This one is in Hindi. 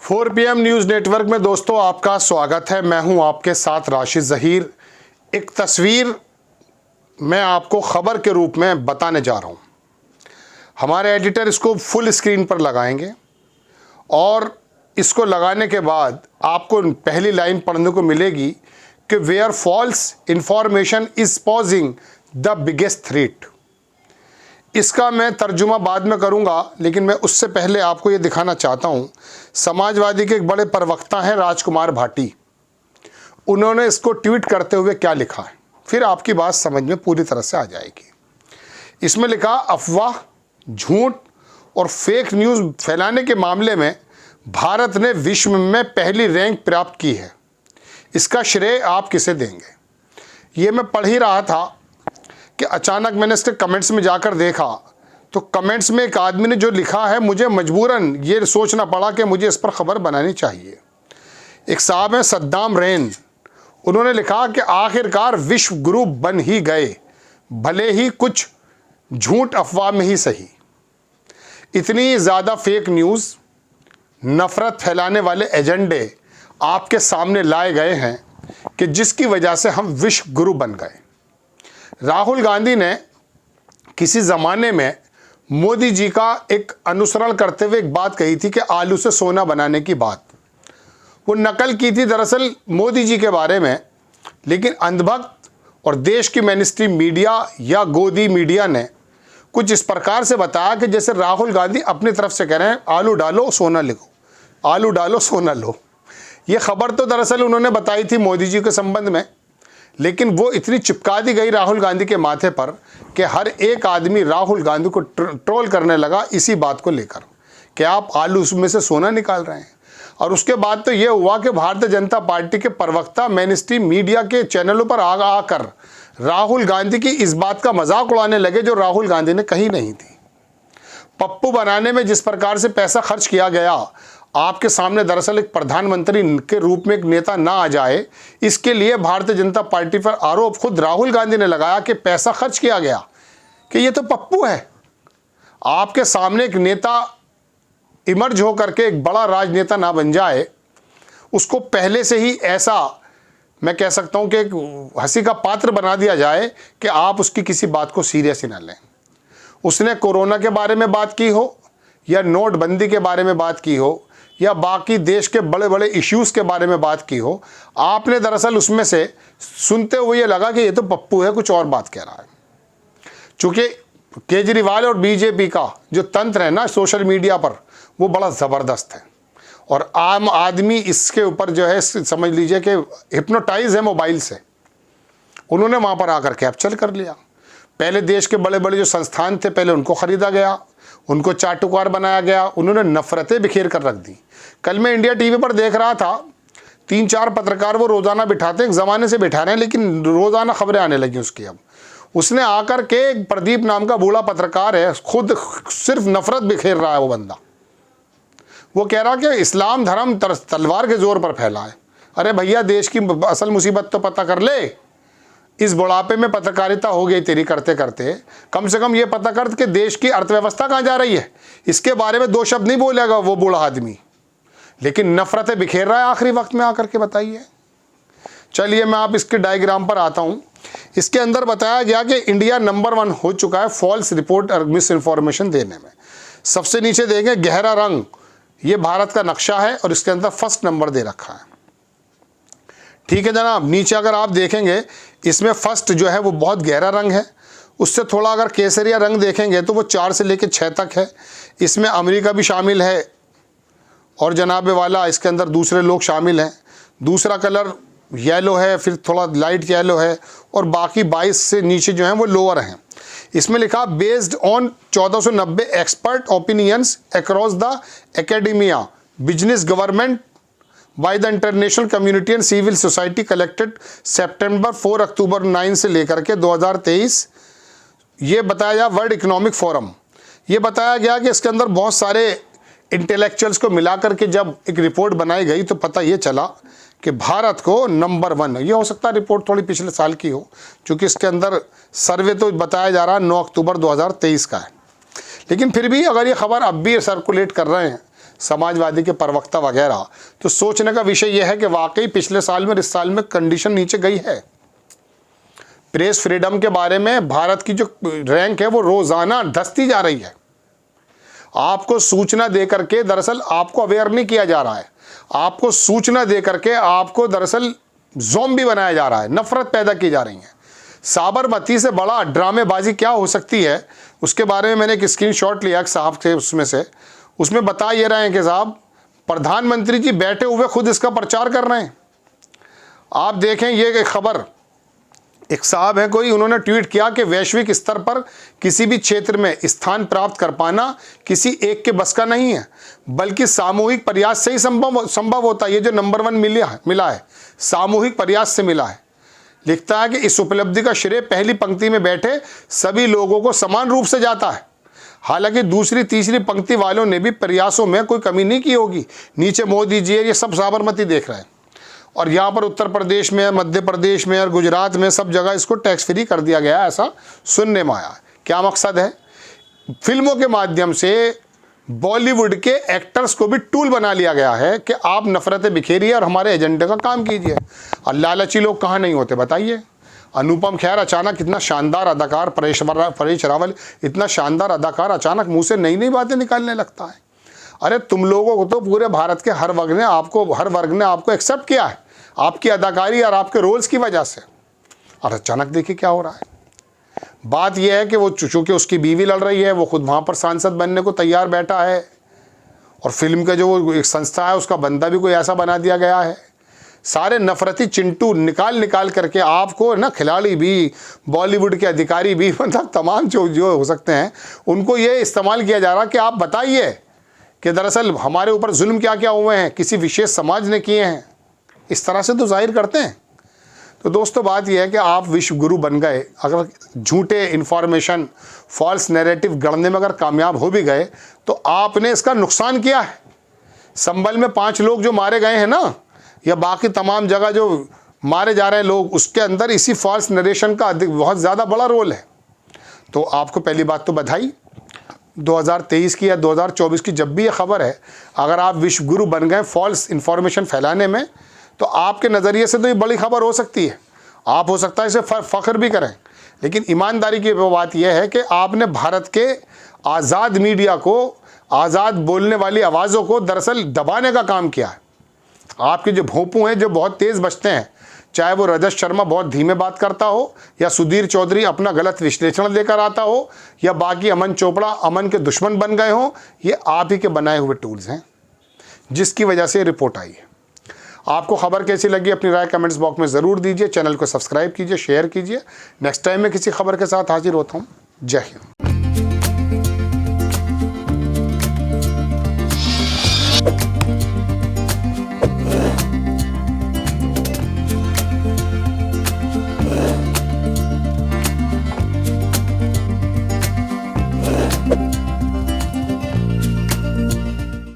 4 PM न्यूज़ नेटवर्क में दोस्तों आपका स्वागत है। मैं हूं आपके साथ राशिद ज़हीर। एक तस्वीर मैं आपको ख़बर के रूप में बताने जा रहा हूं। हमारे एडिटर इसको फुल स्क्रीन पर लगाएंगे और इसको लगाने के बाद आपको पहली लाइन पढ़ने को मिलेगी कि where false information is posing the biggest threat. इसका मैं तर्जुमा बाद में करूंगा, लेकिन मैं उससे पहले आपको ये दिखाना चाहता हूं। समाजवादी के एक बड़े प्रवक्ता हैं राजकुमार भाटी, उन्होंने इसको ट्वीट करते हुए क्या लिखा है, फिर आपकी बात समझ में पूरी तरह से आ जाएगी। इसमें लिखा, अफवाह, झूठ और फेक न्यूज़ फैलाने के मामले में भारत ने विश्व में पहली रैंक प्राप्त की है। इसका श्रेय आप किसे देंगे? ये मैं पढ़ ही रहा था कि अचानक मैंने इसके कमेंट्स में जाकर देखा तो कमेंट्स में एक आदमी ने जो लिखा है, मुझे मजबूरन ये सोचना पड़ा कि मुझे इस पर ख़बर बनानी चाहिए। एक साहब हैं सद्दाम रेन, उन्होंने लिखा कि आखिरकार विश्व गुरु बन ही गए, भले ही कुछ झूठ अफवाह में ही सही। इतनी ज़्यादा फेक न्यूज़, नफ़रत फैलाने वाले एजेंडे आपके सामने लाए गए हैं कि जिसकी वजह से हम विश्व गुरु बन गए। राहुल गांधी ने किसी ज़माने में मोदी जी का एक अनुसरण करते हुए एक बात कही थी कि आलू से सोना बनाने की बात। वो नकल की थी दरअसल मोदी जी के बारे में, लेकिन अंधभक्त और देश की मेनस्ट्रीम मीडिया या गोदी मीडिया ने कुछ इस प्रकार से बताया कि जैसे राहुल गांधी अपनी तरफ से कह रहे हैं, आलू डालो सोना लिखो, आलू डालो सोना लो। ये खबर तो दरअसल उन्होंने बताई थी मोदी जी के संबंध में, लेकिन वो इतनी चिपका दी गई राहुल गांधी के माथे पर कि हर एक आदमी राहुल गांधी को ट्रोल करने लगा इसी बात को लेकर कि आप आलू में से सोना निकाल रहे हैं। और उसके बाद तो ये हुआ कि भारतीय जनता पार्टी के प्रवक्ता मेनस्ट्रीम मीडिया के चैनलों पर आकर राहुल गांधी की इस बात का मजाक उड़ाने लगे जो राहुल गांधी ने कही नहीं थी। पप्पू बनाने में जिस प्रकार से पैसा खर्च किया गया, आपके सामने दरअसल एक प्रधानमंत्री के रूप में एक नेता ना आ जाए, इसके लिए भारतीय जनता पार्टी पर आरोप खुद राहुल गांधी ने लगाया कि पैसा खर्च किया गया, कि ये तो पप्पू है। आपके सामने एक नेता इमर्ज होकर के एक बड़ा राजनेता ना बन जाए, उसको पहले से ही ऐसा मैं कह सकता हूं कि एक हंसी का पात्र बना दिया जाए कि आप उसकी किसी बात को सीरियस ही ना लें। उसने कोरोना के बारे में बात की हो या नोटबंदी के बारे में बात की हो या बाकी देश के बड़े बड़े इश्यूज़ के बारे में बात की हो, आपने दरअसल उसमें से सुनते हुए ये लगा कि ये तो पप्पू है, कुछ और बात कह रहा है। चूँकि केजरीवाल और बीजेपी का जो तंत्र है ना सोशल मीडिया पर, वो बड़ा ज़बरदस्त है और आम आदमी इसके ऊपर जो है समझ लीजिए कि हिप्नोटाइज है मोबाइल से। उन्होंने वहाँ पर आकर कैप्चर कर लिया। पहले देश के बड़े बड़े जो संस्थान थे, पहले उनको ख़रीदा गया, उनको चाटुकार बनाया गया, उन्होंने नफ़रतें बिखेर कर रख दी। कल मैं इंडिया टीवी पर देख रहा था, 3-4 पत्रकार वो रोज़ाना बिठाते हैं, एक ज़माने से बिठा रहे हैं, लेकिन रोज़ाना खबरें आने लगी उसकी। अब उसने आकर के, प्रदीप नाम का बूढ़ा पत्रकार है, खुद सिर्फ नफ़रत बिखेर रहा है वो बंदा। वो कह रहा कि इस्लाम धर्म तलवार के ज़ोर पर फैला है। अरे भैया, देश की असल मुसीबत तो पता कर ले। इस बुढ़ापे में पत्रकारिता हो गई तेरी करते करते, कम से कम ये पता कर कि देश की अर्थव्यवस्था कहाँ जा रही है, इसके बारे में 2 शब्द नहीं बोलेगा वो बूढ़ा आदमी, लेकिन नफ़रतें बिखेर रहा है आखिरी वक्त में आकर के। बताइए। चलिए मैं आप इसके डायग्राम पर आता हूँ। इसके अंदर बताया गया कि इंडिया नंबर 1 हो चुका है फॉल्स रिपोर्ट और मिस इन्फॉर्मेशन देने में। सबसे नीचे देखें गहरा रंग, ये भारत का नक्शा है और इसके अंदर फर्स्ट नंबर दे रखा है। ठीक है जनाब। नीचे अगर आप देखेंगे, इसमें फर्स्ट जो है वो बहुत गहरा रंग है, उससे थोड़ा अगर केसरिया रंग देखेंगे तो वो 4 से लेकर 6 तक है। इसमें अमेरिका भी शामिल है और जनाबे वाला इसके अंदर दूसरे लोग शामिल हैं। दूसरा कलर येलो है, फिर थोड़ा लाइट येलो है और बाकी 22 से नीचे जो हैं वो लोअर हैं। इसमें लिखा based on 1490 expert opinions across the academia, business, government by the international community and civil society collected सितंबर 4 अक्टूबर 9 से लेकर के 2023। ये बताया गया वर्ल्ड इकोनॉमिक फोरम, ये बताया गया कि इसके अंदर बहुत सारे इंटेलेक्चुअल्स को मिलाकर के जब एक रिपोर्ट बनाई गई तो पता ये चला कि भारत को नंबर 1, ये हो सकता है रिपोर्ट थोड़ी पिछले साल की हो, क्योंकि इसके अंदर सर्वे तो बताया जा रहा है 9 अक्टूबर 2023 का है, लेकिन फिर भी अगर ये खबर अब भी सर्कुलेट कर रहे हैं समाजवादी के प्रवक्ता वगैरह, तो सोचने का विषय यह है कि वाकई पिछले साल में और इस साल में कंडीशन नीचे गई है। प्रेस फ्रीडम के बारे में भारत की जो रैंक है वो रोज़ाना धंसती जा रही है। आपको सूचना दे करके दरअसल आपको अवेयर नहीं किया जा रहा है, आपको सूचना दे करके आपको दरअसल ज़ॉम्बी बनाया जा रहा है, नफरत पैदा की जा रही है। साबरमती से बड़ा ड्रामेबाजी क्या हो सकती है, उसके बारे में मैंने एक स्क्रीनशॉट लिया साहब थे उसमें बता ये रहे हैं कि साहब प्रधानमंत्री जी बैठे हुए खुद इसका प्रचार कर रहे हैं। आप देखें ये खबर, एक साहब है कोई, उन्होंने ट्वीट किया कि वैश्विक स्तर पर किसी भी क्षेत्र में स्थान प्राप्त कर पाना किसी एक के बस का नहीं है, बल्कि सामूहिक प्रयास से ही संभव होता है। ये जो नंबर 1 मिला है सामूहिक प्रयास से मिला है। लिखता है कि इस उपलब्धि का श्रेय पहली पंक्ति में बैठे सभी लोगों को समान रूप से जाता है। हालांकि दूसरी तीसरी पंक्ति वालों ने भी प्रयासों में कोई कमी नहीं की होगी। नीचे मोदी जी ये सब साबरमती देख रहे हैं, और यहाँ पर उत्तर प्रदेश में, मध्य प्रदेश में और गुजरात में सब जगह इसको टैक्स फ्री कर दिया गया, ऐसा सुनने में आया। क्या मकसद है? फिल्मों के माध्यम से बॉलीवुड के एक्टर्स को भी टूल बना लिया गया है कि आप नफरतें बिखेरिए और हमारे एजेंडे का काम कीजिए। और लालची लोग कहाँ नहीं होते बताइए। अनुपम खेर अचानक, इतना शानदार अदाकार, परेश रावल इतना शानदार अदाकार, अचानक मुँह से नई नई बातें निकालने लगता है। अरे तुम लोगों को तो पूरे भारत के हर वर्ग ने आपको एक्सेप्ट किया है आपकी अदाकारी और आपके रोल्स की वजह से, और अचानक देखिए क्या हो रहा है। बात यह है कि वो चूंकि उसकी बीवी लड़ रही है, वो खुद वहाँ पर सांसद बनने को तैयार बैठा है, और फिल्म का जो वो एक संस्था है उसका बंदा भी कोई ऐसा बना दिया गया है। सारे नफरती चिंटू निकाल करके आपको ना, खिलाड़ी भी, बॉलीवुड के अधिकारी भी, मतलब तमाम जो हो सकते हैं उनको ये इस्तेमाल किया जा रहा कि आप बताइए कि दरअसल हमारे ऊपर जुल्म क्या क्या हुए हैं, किसी विशेष समाज ने किए हैं, इस तरह से तो जाहिर करते हैं। तो दोस्तों बात यह है कि आप विश्व गुरु बन गए, अगर झूठे इन्फॉर्मेशन, फॉल्स नैरेटिव गढ़ने में अगर कामयाब हो भी गए तो आपने इसका नुकसान किया है। संभल में 5 लोग जो मारे गए हैं ना, या बाकी तमाम जगह जो मारे जा रहे हैं लोग, उसके अंदर इसी फॉल्स नरेशन का बहुत ज़्यादा बड़ा रोल है। तो आपको पहली बात तो बधाई। 2023 की या 2024 की जब भी ये खबर है, अगर आप विश्व गुरु बन गए फॉल्स इन्फॉर्मेशन फैलाने में, तो आपके नज़रिए से तो ये बड़ी खबर हो सकती है, आप हो सकता है इसे फ़ख्र भी करें। लेकिन ईमानदारी की बात यह है कि आपने भारत के आज़ाद मीडिया को, आज़ाद बोलने वाली आवाज़ों को दरअसल दबाने का काम किया है। आपके जो भोंपू हैं जो बहुत तेज़ बचते हैं, चाहे वो रजत शर्मा बहुत धीमे बात करता हो, या सुधीर चौधरी अपना गलत विश्लेषण लेकर आता हो, या बाकी अमन चोपड़ा अमन के दुश्मन बन गए हों, ये आप ही के बनाए हुए टूल्स हैं जिसकी वजह से रिपोर्ट आई है। आपको खबर कैसी लगी अपनी राय कमेंट्स बॉक्स में ज़रूर दीजिए। चैनल को सब्सक्राइब कीजिए, शेयर कीजिए। नेक्स्ट टाइम मैं किसी खबर के साथ हाजिर होता हूँ। जय हिंद।